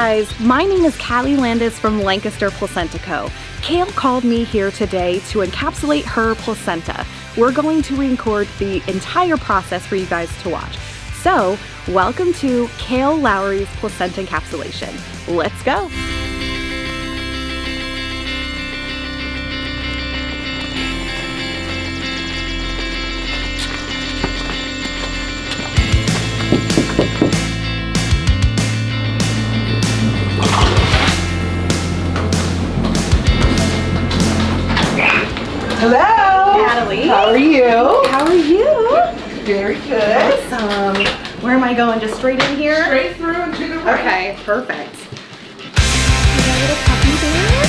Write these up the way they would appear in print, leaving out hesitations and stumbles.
guys, my name is Callie Landis from Lancaster Placenta Co. Kail called me here today to encapsulate her placenta. We're going to record the entire process for you guys to watch. So, welcome to Kailyn Lowry's Placenta Encapsulation. Let's go. Hello! Natalie. How are you? How are you? Very good. Awesome. Where am I going? Just straight in here? Straight through and to the right. Okay, perfect. A little puppy there.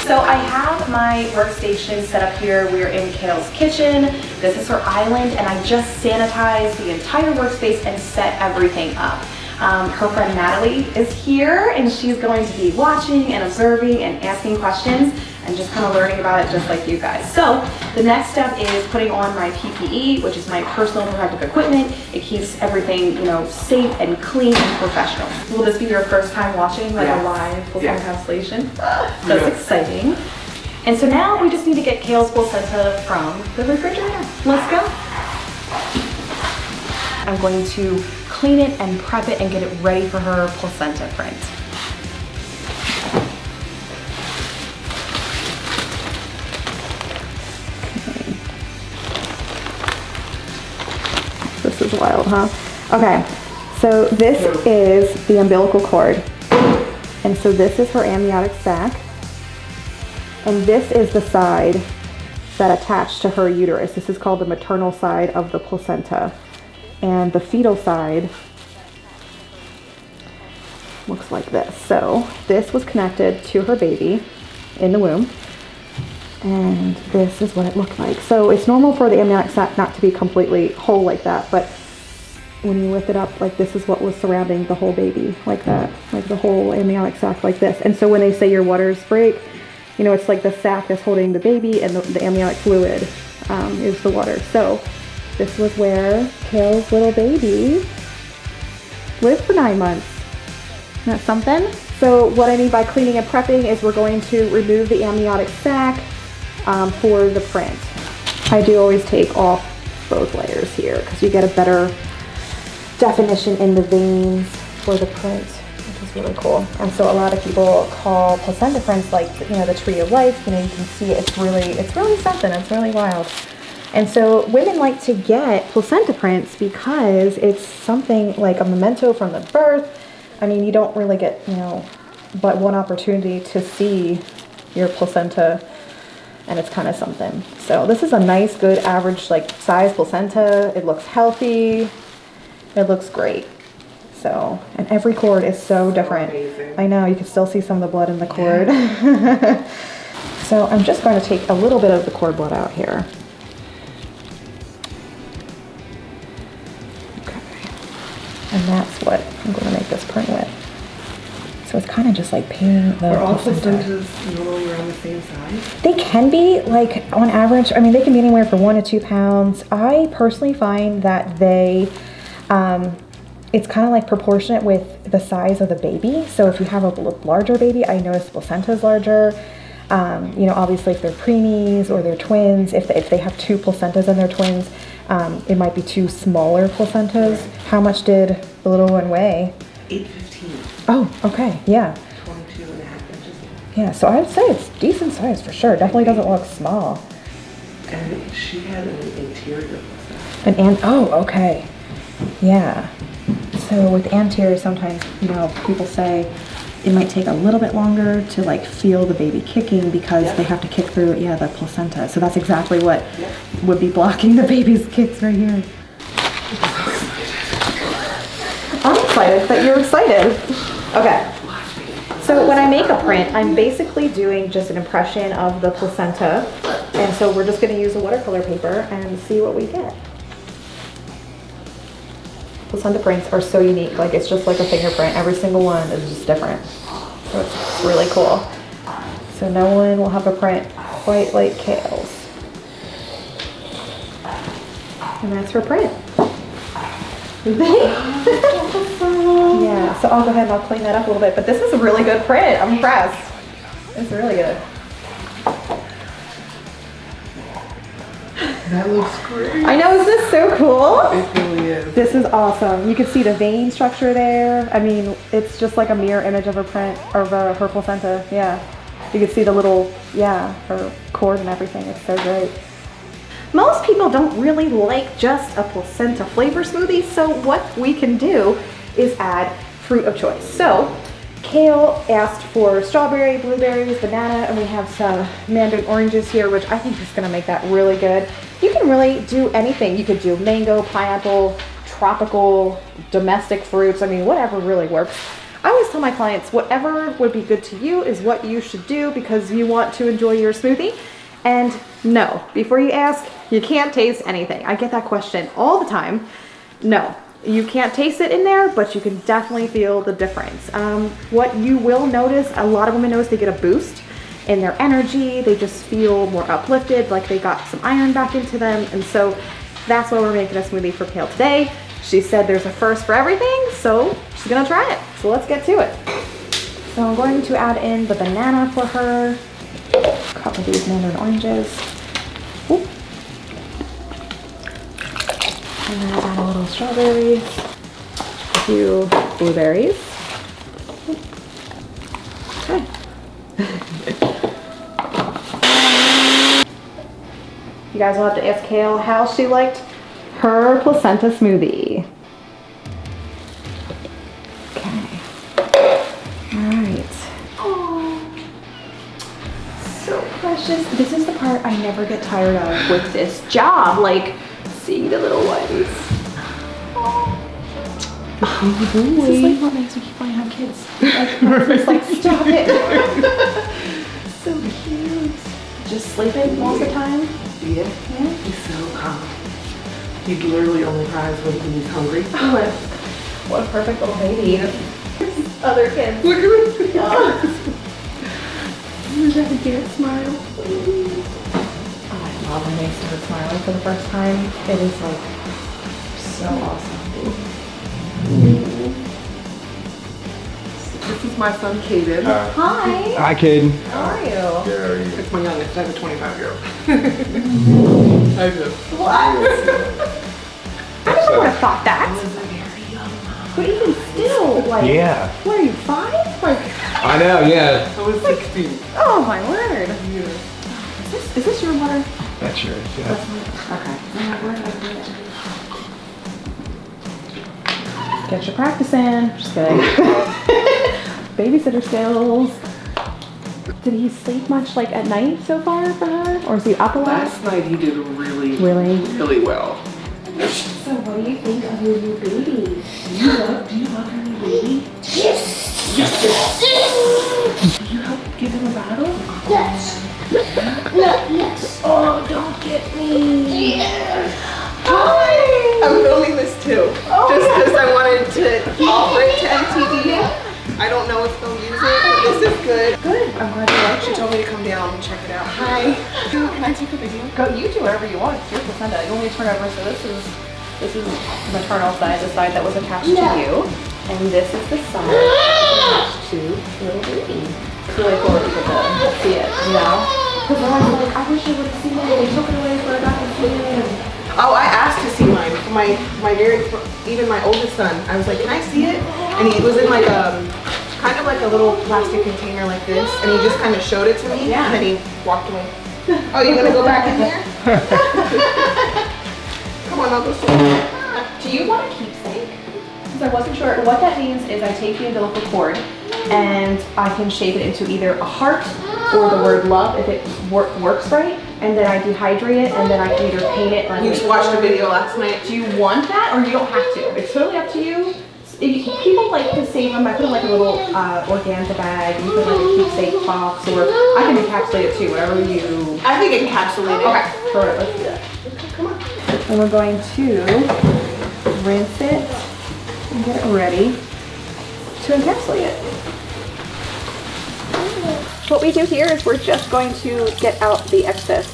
So I have my workstation set up here. We're in Kail's kitchen. This is her island, and I just sanitized the entire workspace and set everything up. Her friend Natalie is here, and she's going to be watching and observing and asking questions and just kind of learning about it just like you guys. So the next step is putting on my PPE, which is my personal protective equipment. It keeps everything, safe and clean and professional. Will this be your first time watching a live placenta encapsulation? That's exciting. And so now we just need to get Kail's placenta from the refrigerator. Let's go. I'm going to clean it and prep it and get it ready for her placenta print. This is wild, huh? Okay, so this is the umbilical cord. And so this is her amniotic sac. And this is the side that attached to her uterus. This is called the maternal side of the placenta. And the fetal side looks like this. So this was connected to her baby in the womb. And this is what it looked like. So it's normal for the amniotic sac not to be completely whole like that, but when you lift it up, like this is what was surrounding the whole baby, like that, like the whole amniotic sac like this. And so when they say your waters break, it's like the sac that's holding the baby, and the amniotic fluid is the water. So this was where Kail's little baby lived for 9 months. Isn't that something? So what I mean by cleaning and prepping is we're going to remove the amniotic sac for the print. I do always take off both layers here because you get a better definition in the veins for the print, which is really cool. And so a lot of people call placenta prints like the tree of life. You can see it. It's really something. It's really wild. And so women like to get placenta prints because it's something like a memento from the birth. I mean, you don't really get, but one opportunity to see your placenta, and it's kind of something. So this is a nice, good, average, size placenta. It looks healthy. It looks great. So, and every cord is so different. Amazing. I know, you can still see some of the blood in the cord. So I'm just going to take a little bit of the cord blood out here. And that's what I'm going to make this print with. So it's kind of just like painting the Are all placentas normally around the same size? They can be, on average, I mean, they can be anywhere from 1 to 2 pounds. I personally find that they, it's kind of like proportionate with the size of the baby. So if you have a larger baby, I notice the placenta is larger. Obviously if they're preemies or they're twins, if they have 2 placentas and they're twins, it might be 2 smaller placentas. Right. How much did the little one weigh? 815. Oh, okay, yeah. 22.5 inches. Yeah, so I would say it's decent size for sure. Definitely doesn't look small. And she had an anterior placenta. Oh, okay. Yeah. So with anterior, sometimes, people say it might take a little bit longer to feel the baby kicking because they have to kick through, the placenta. So that's exactly what would be blocking the baby's kicks right here. I'm excited that you're excited. Okay. So when I make a print, I'm basically doing just an impression of the placenta. And so we're just going to use a watercolor paper and see what we get. Placenta prints are so unique. It's just like a fingerprint. Every single one is just different. So it's really cool. So no one will have a print quite like Kail's. And that's her print. Yeah, so I'll go ahead and I'll clean that up a little bit. But this is a really good print. I'm impressed. It's really good. That looks great. I know, isn't this so cool? It really is. This is awesome. You can see the vein structure there. I mean, it's just like a mirror image of her print, of her placenta. Yeah. You can see the little, her cord and everything. It's so great. Most people don't really like just a placenta flavor smoothie, so what we can do is add fruit of choice. So, Kail asked for strawberry, blueberries, banana, and we have some mandarin oranges here, which I think is gonna make that really good. You can really do anything. You could do mango, pineapple, tropical, domestic fruits. I mean, whatever really works. I always tell my clients, whatever would be good to you is what you should do because you want to enjoy your smoothie. And no, before you ask, you can't taste anything. I get that question all the time. No, you can't taste it in there, but you can definitely feel the difference. What you will notice, a lot of women notice they get a boost in their energy. They just feel more uplifted, like they got some iron back into them. And so that's why we're making a smoothie for Kail today. She said there's a first for everything, so she's gonna try it. So let's get to it. So I'm going to add in the banana for her. A couple of these mandarin oranges. Ooh. And then I'll add a little strawberries, a few blueberries. Okay. You guys will have to ask Kail how she liked her placenta smoothie. Okay. All right. So precious. This is the part I never get tired of with this job, like seeing the little ones. This is like what makes me keep wanting to have kids. Like, it's like stop it. So cute. Just sleeping most of the time. Yeah. He's so calm. He literally only cries when he's hungry. What a perfect little baby. Other kids. Look at him. Does that cute smile? Oh, I love when they start smiling for the first time. It is like so awesome. This is my son, Kaden. Hi. Hi, Kaden. How are you? Good, how are you? It's my youngest. I have a 25-year-old. I do. What? I never would have thought I that. was a very young mom. But even still, like, Yeah. what are you, 5? Like, I know, yeah. I was 16. oh my word. Yeah. Is this your water? That's yours, yeah. Okay. Get your practice in. Just kidding. Babysitter skills. Did he sleep much like at night so far for her? Or is he up a lot? Last night he did really well. So what do you think of your new baby? Do you love your new baby? Yes. Yes. Do you help give him a bottle? Yes. No, yes. Oh, don't get me. Hi! I'm filming this too. Just because I wanted to offer it to MTV. I don't know if they'll use it, but this is good. Good. I'm glad you like She told me to come down and check it out. Hi. Can I take a video? Go, you do whatever you want. It's your placenta. You want me to turn over, so this is the maternal side, the side that was attached to you. And this is the side attached to little baby. It's really cool that you get to see it, you know? Because I was like, I wish I would have seen it. They took it away for I got to see it. Oh, I asked to see mine. Even my oldest son. I was like, can I see it? And he was in like kind of like a little plastic container like this, and he just kind of showed it to me, Yeah. and then he walked away. Oh, you gonna go back in there? Come on, I'll go see it. Do you want a keepsake? Because I wasn't sure. What that means is I take the umbilical cord and I can shape it into either a heart or the word love if it works right. And then I dehydrate it and then I can either paint it or You just watched the video last night. Do you want that or you don't have to? It's totally up to you. If people like to save them, I put in like a little organza bag. You put like a keepsake box, or I can encapsulate it too, whatever you. I think encapsulated. Okay, alright, let's do that. Come on. And we're going to rinse it and get it ready to encapsulate it. What we do here is we're just going to get out the excess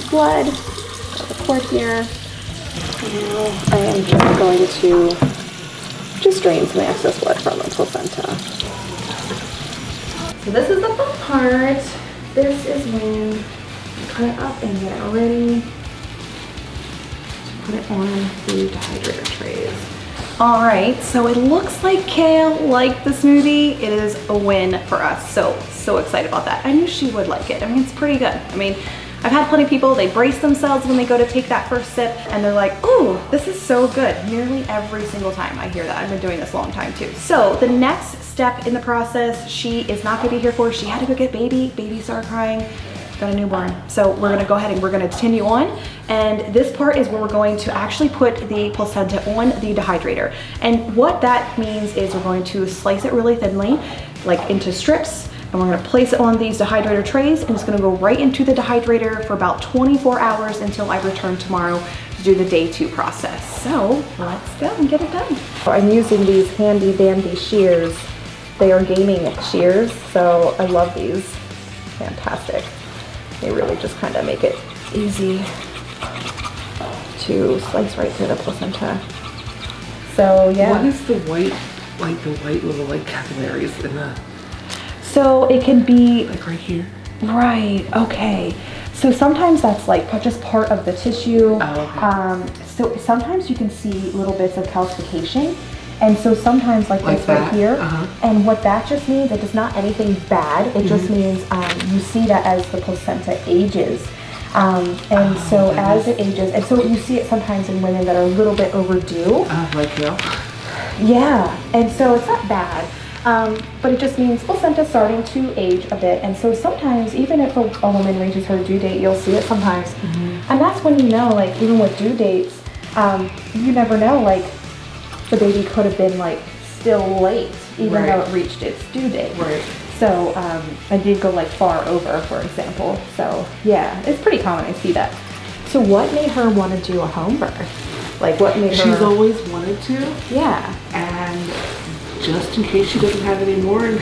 blood, the cord here, Now I am just going to just drain some excess blood from the placenta. So this is the fun part. This is when you cut it up and get it ready to put it on the dehydrator trays. All right, so it looks like Kail liked the smoothie. It is a win for us. So excited about that. I knew she would like it. I mean, it's pretty good. I mean, I've had plenty of people, they brace themselves when they go to take that first sip and they're like, oh, this is so good. Nearly every single time I hear that. I've been doing this a long time too. So the next step in the process, she is not gonna be here for. She had to go get baby. Baby started crying, got a newborn. So we're gonna go ahead and we're gonna continue on. And this part is where we're going to actually put the placenta on the dehydrator. And what that means is we're going to slice it really thinly, like into strips, and we're gonna place it on these dehydrator trays, and it's gonna go right into the dehydrator for about 24 hours until I return tomorrow to do the day 2 process. So let's go and get it done. I'm using these handy dandy shears. They are gaming shears, so I love these. Fantastic. They really just kind of make it easy to slice right through the placenta. So yeah. What is the white, like the white little like capillaries in the? So it can be Like right here? right, okay. So sometimes that's like just part of the tissue. Oh, okay. So sometimes you can see little bits of calcification. And so sometimes like this that? right here, Uh-huh. and what that just means, it does not anything bad. It just means you see that as the placenta ages. And so as it ages, and so you see it sometimes in women that are a little bit overdue. Like Kail? Yeah, and so it's not bad. But it just means placenta starting to age a bit. And so sometimes, even if a woman reaches her due date, you'll see it sometimes. And that's when you know, like even with due dates, you never know, like the baby could have been like still late, even though it reached its due date. Right. So I did go like far over, for example. So yeah, it's pretty common, I see that. So what made her want to do a home birth? Like what made her? She's always wanted to, Yeah. and just in case she doesn't have any more, and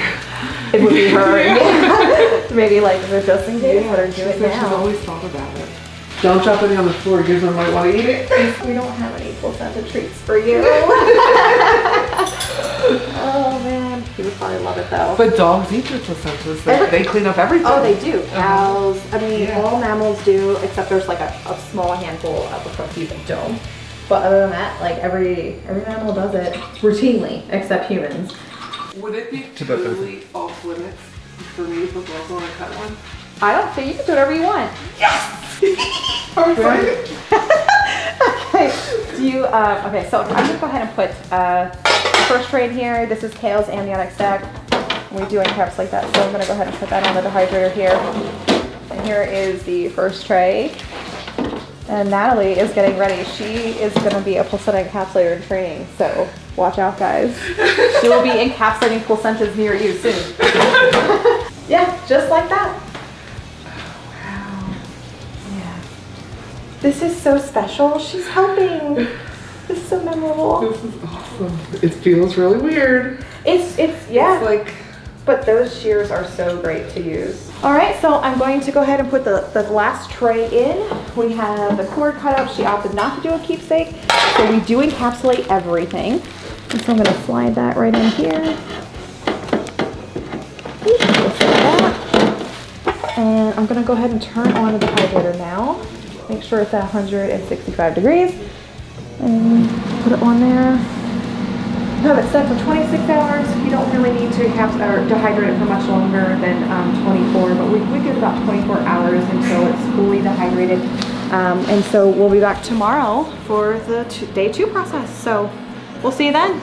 It would be her. Yeah. Maybe like just in case, let her do she it said she's now. always thought about it. Don't drop any on the floor, you guys might want to eat it. We don't have any placenta treats for you. Oh man, you would probably love it though. But dogs eat their placentas. They clean up everything. Oh, they do. Cows. I mean, Yeah. all mammals do, except there's like a small handful of a few that don't. But other than that, like every animal does it routinely, except humans. Would it be totally off limits for me to put gloves on and cut one? I don't think you can do whatever you want. I'm excited. Okay. Do you? Okay. So I'm gonna go ahead and put the first tray in here. This is Kail's amniotic sac. We do encapsulate that, so I'm gonna go ahead and put that on the dehydrator here. And here is the first tray. And Natalie is getting ready. She is gonna be a placenta encapsulator in training. So watch out, guys. She will be encapsulating placentas near you soon. Yeah, just like that. This is so special. She's helping. This is so memorable. This is awesome. It feels really weird. It's yeah. It's like, But those shears are so great to use. All right, so I'm going to go ahead and put the last tray in. We have the cord cut up. She opted not to do a keepsake, so we do encapsulate everything. And so I'm gonna slide that right in here. Just like that. And I'm gonna go ahead and turn on the dehydrator now. Make sure it's at 165 degrees. And put it on there. Have it set for 26 hours. You don't really need to dehydrate it for much longer than 24, but we give about 24 hours until it's fully dehydrated. And so we'll be back tomorrow for the day 2 process. So we'll see you then.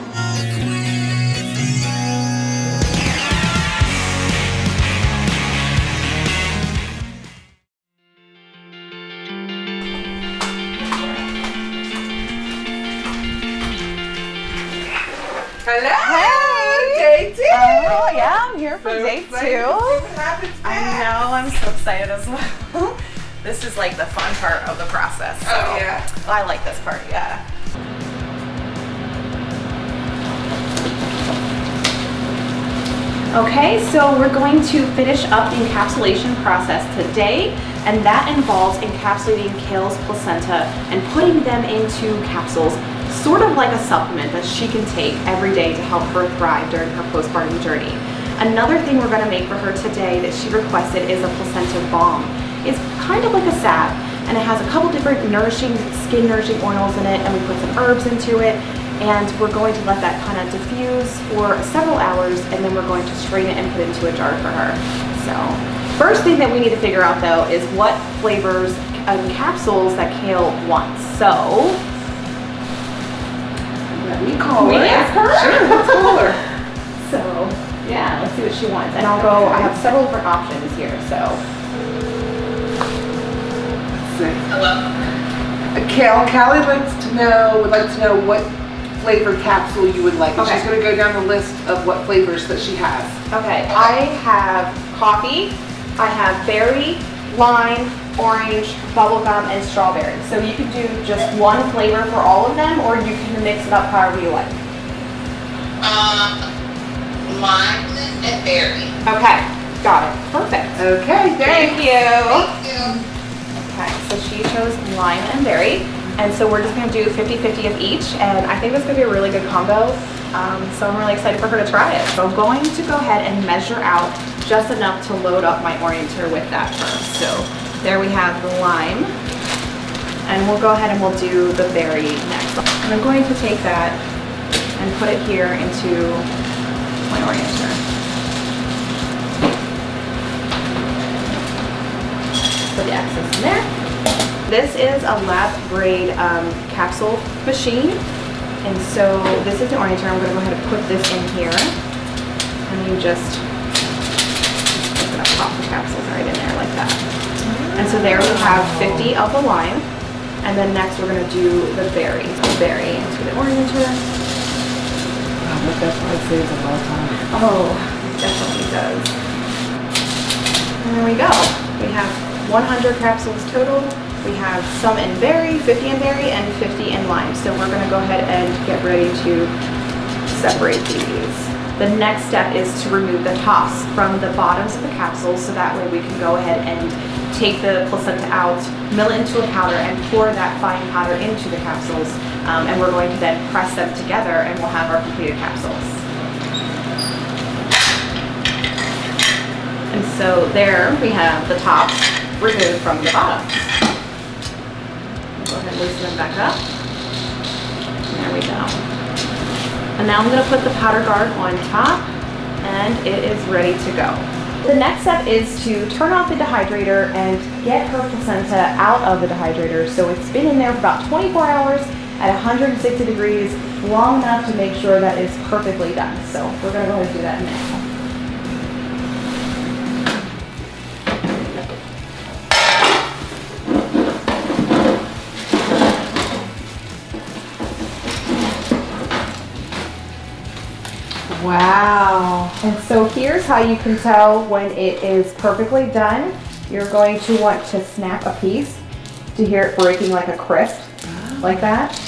hello! Hey! Day 2! Oh yeah, I'm here for day 2. I know, I'm so excited as well. This is like the fun part of the process. So Oh yeah. I like this part, yeah. Okay, so we're going to finish up the encapsulation process today, and that involves encapsulating Kail's placenta and putting them into capsules, sort of like a supplement that she can take every day to help her thrive during her postpartum journey. Another thing we're going to make for her today that she requested is a placenta balm. It's kind of like a salve, and it has a couple different skin nourishing oils in it, and we put some herbs into it. And we're going to let that kind of diffuse for several hours, and then we're going to strain it and put it into a jar for her. So, first thing that we need to figure out though is what flavors of capsules that Kail wants. So, let me call her. Ask her? Sure, let's call her. So, yeah, let's see what she wants. And I'll go, I have several different options here, so. Let's see. Hello. Callie would like to know what flavored capsule you would like. And Okay. she's going to go down the list of what flavors that she has. Okay, I have coffee, I have berry, lime, orange, bubblegum, and strawberry. So you can do just one flavor for all of them, or you can mix it up however you like. Lime and berry. Okay, got it. Perfect. Okay, Thank you. Thank you. Okay, so she chose lime and berry. And so we're just gonna do 50-50 of each, and I think that's gonna be a really good combo. So I'm really excited for her to try it. So I'm going to go ahead and measure out just enough to load up my orienter with that first. So there we have the lime, and we'll go ahead and we'll do the berry next. And I'm going to take that and put it here into my orienter. Put the excess in there. This is a lab grade capsule machine, and so this is the orienter. I'm going to go ahead and put this in here, and you just pop the capsules right in there like that. And so there we have 50 of the lime, and then next we're going to do the berry. So berry into the orienter. Wow, that definitely saves a lot of time. Oh, it definitely does. And there we go. We have 100 capsules total. We have some in berry, 50 in berry, and 50 in lime. So we're gonna go ahead and get ready to separate these. The next step is to remove the tops from the bottoms of the capsules, so that way we can go ahead and take the placenta out, mill it into a powder, and pour that fine powder into the capsules. And we're going to then press them together, and we'll have our completed capsules. And so there we have the tops removed from the bottoms. Go ahead and loosen them back up. There we go. And now I'm going to put the powder guard on top, and it is ready to go. The next step is to turn off the dehydrator and get her placenta out of the dehydrator. So it's been in there for about 24 hours at 160 degrees, long enough to make sure that it's perfectly done. So we're going to go ahead and do that now. Wow. And so here's how you can tell when it is perfectly done. You're going to want to snap a piece to hear it breaking like a crisp, like that.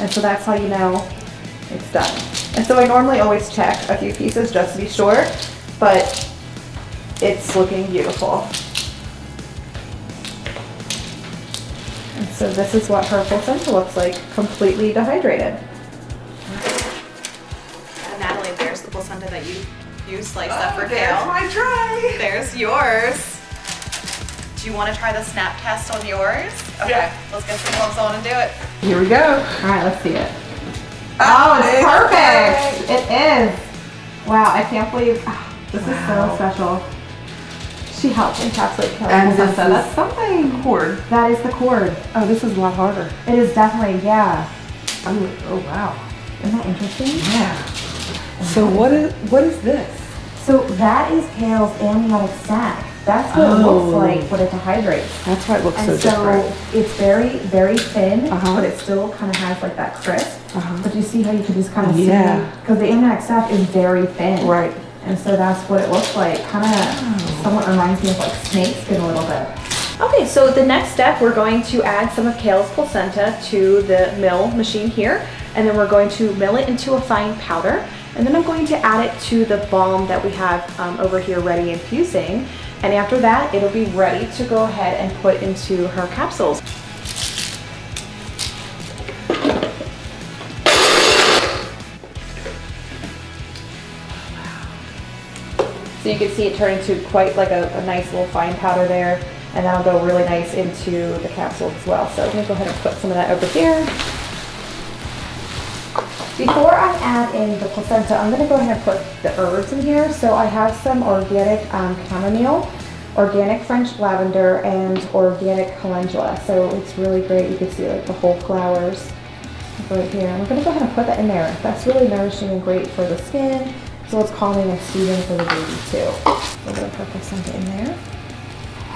And so that's how you know it's done. And so I normally always check a few pieces just to be sure, but it's looking beautiful. And so this is what her placenta looks like, completely dehydrated. Natalie, there's the placenta that you sliced up for Kail. There's my tray. There's yours. Do you want to try the snap test on yours? Okay, Yeah. let's get some gloves on and do it. Here we go. All right, let's see it. Oh, it's perfect. It is. Wow, I can't believe this is so special. She helped encapsulate Kail's And this placenta. That's something. Cord. That is the cord. Oh, this is a lot harder. It is definitely, yeah. Oh, wow. Isn't that interesting? Yeah. So what is this? So that is Kail's amniotic sac. That's what it looks like when it dehydrates. That's why it looks And so different. it's very, very thin, Uh-huh. but it still kind of has like that crisp. Uh-huh. But you see how you can just kind of Yeah. see, because the amniotic sac is very thin. Right. And so that's what it looks like. Kind of somewhat reminds me of like snake skin a little bit. Okay, so the next step, we're going to add some of Kail's placenta to the mill machine here, and then we're going to mill it into a fine powder. And then I'm going to add it to the balm that we have over here ready infusing. And after that, it'll be ready to go ahead and put into her capsules. So you can see it turn into quite like a nice little fine powder there, and that'll go really nice into the capsules as well. So I'm gonna go ahead and put some of that over here. Before I add in the placenta, I'm gonna go ahead and put the herbs in here. So I have some organic chamomile, organic French lavender, and organic calendula. So it's really great. You can see like the whole flowers right here. I'm gonna go ahead and put that in there. That's really nourishing and great for the skin. So it's calming and soothing for the baby too. A little bit of placenta in there.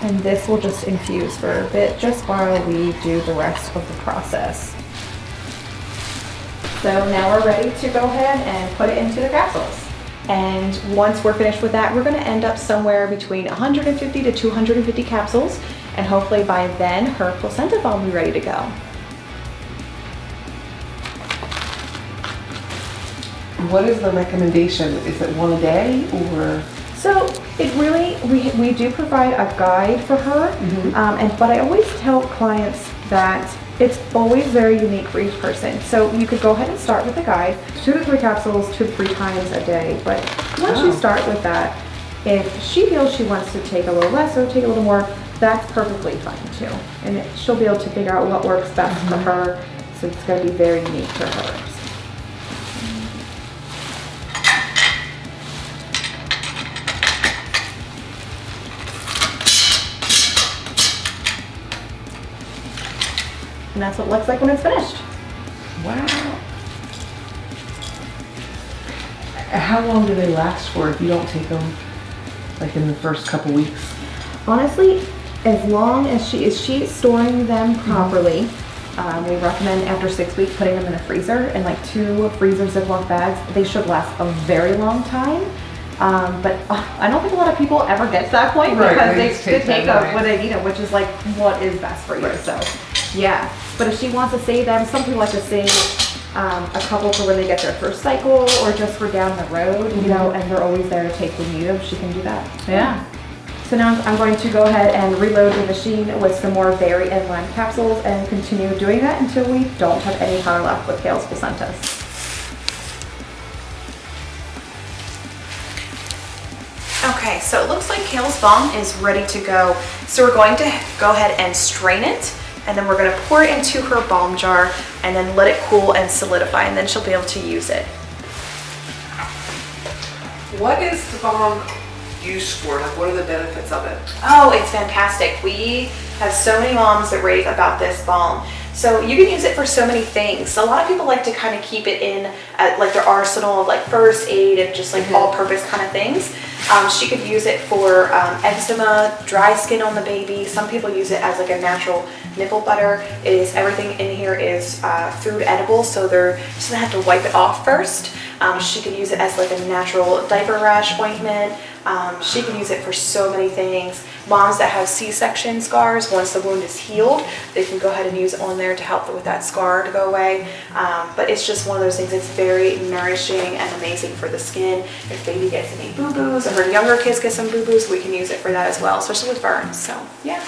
And this will just infuse for a bit just while we do the rest of the process. So now we're ready to go ahead and put it into the capsules. And once we're finished with that, we're gonna end up somewhere between 150 to 250 capsules. And hopefully by then, her placenta balm will be ready to go. What is the recommendation? Is it one a day or? So it really, we do provide a guide for her, but I always tell clients that it's always very unique for each person. So you could go ahead and start with a guide, 2 to 3 capsules, 2 to 3 times a day. But once you start with that, if she feels she wants to take a little less or take a little more, that's perfectly fine too. And she'll be able to figure out what works best for her. So it's going to be very unique for her. And that's what it looks like when it's finished. Wow. How long do they last for if you don't take them like in the first couple weeks? Honestly, as long as she's storing them properly, we recommend after 6 weeks putting them in the freezer in like 2 freezer Ziploc bags. They should last a very long time. But I don't think a lot of people ever get to that point because they take what they eat, which is like what is best for you. Right. So yeah, but if she wants to save them, some people like to save a couple for when they get their first cycle or just for down the road, you know, and they're always there to take when you need them. She can do that. Yeah. So now I'm going to go ahead and reload the machine with some more berry and lime capsules and continue doing that until we don't have any powder left with Kail's placentas. Okay, so it looks like Kail's balm is ready to go. So we're going to go ahead and strain it, and then we're going to pour it into her balm jar and then let it cool and solidify, and then she'll be able to use it. What is the balm used for? Like, what are the benefits of it? Oh, it's fantastic. We have so many moms that rave about this balm. So you can use it for so many things. A lot of people like to kind of keep it in like their arsenal of like first aid and just like all-purpose kind of things. She could use it for eczema, dry skin on the baby. Some people use it as like a natural nipple butter. Everything in here is food edible, so she doesn't have to wipe it off first. She could use it as like a natural diaper rash ointment. She can use it for so many things. Moms that have C-section scars, once the wound is healed, they can go ahead and use it on there to help with that scar to go away. But it's just one of those things that's very nourishing and amazing for the skin. If baby gets any boo-boos or her younger kids get some boo-boos, we can use it for that as well, especially with burns. So yeah.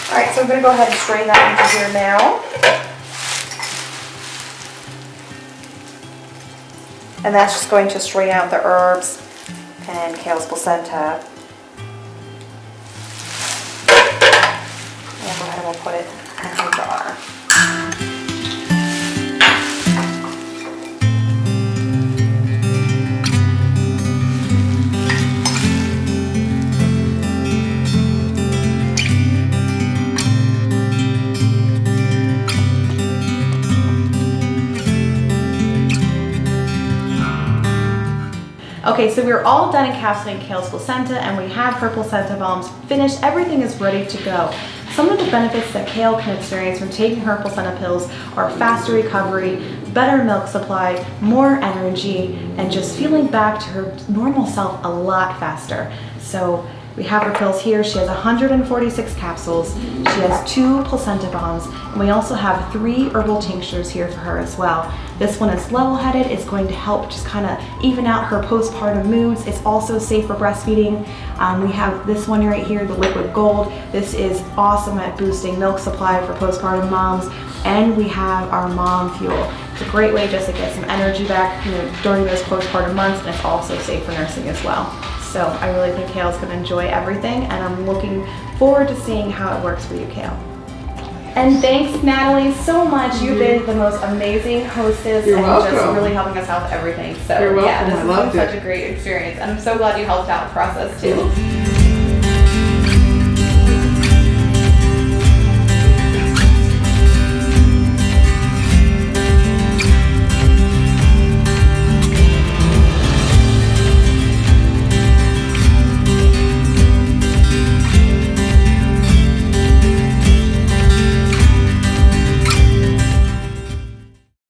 All right, so I'm gonna go ahead and strain that into here now. And that's just going to strain out the herbs and Kail's placenta. And go ahead and we'll put it in the jar. Okay, so we're all done encapsulating Kail's placenta and we have her placenta balms finished. Everything is ready to go. Some of the benefits that Kail can experience from taking her placenta pills are faster recovery, better milk supply, more energy, and just feeling back to her normal self a lot faster. So We have her pills here. She has 146 capsules. She has 2 placenta bombs, and we also have 3 herbal tinctures here for her as well. This one is level-headed. It's going to help just kind of even out her postpartum moods. It's also safe for breastfeeding. We have this one right here, the liquid gold. This is awesome at boosting milk supply for postpartum moms. And we have our mom fuel. It's a great way just to get some energy back, during those postpartum months, and it's also safe for nursing as well. So I really think Kail's gonna enjoy everything, and I'm looking forward to seeing how it works for you, Kail. And thanks, Natalie, so much. You've been the most amazing hostess You're and just welcome. really helping us out with everything. So You're welcome. yeah, this I has loved been it. such a great experience. And I'm so glad you helped out the process too.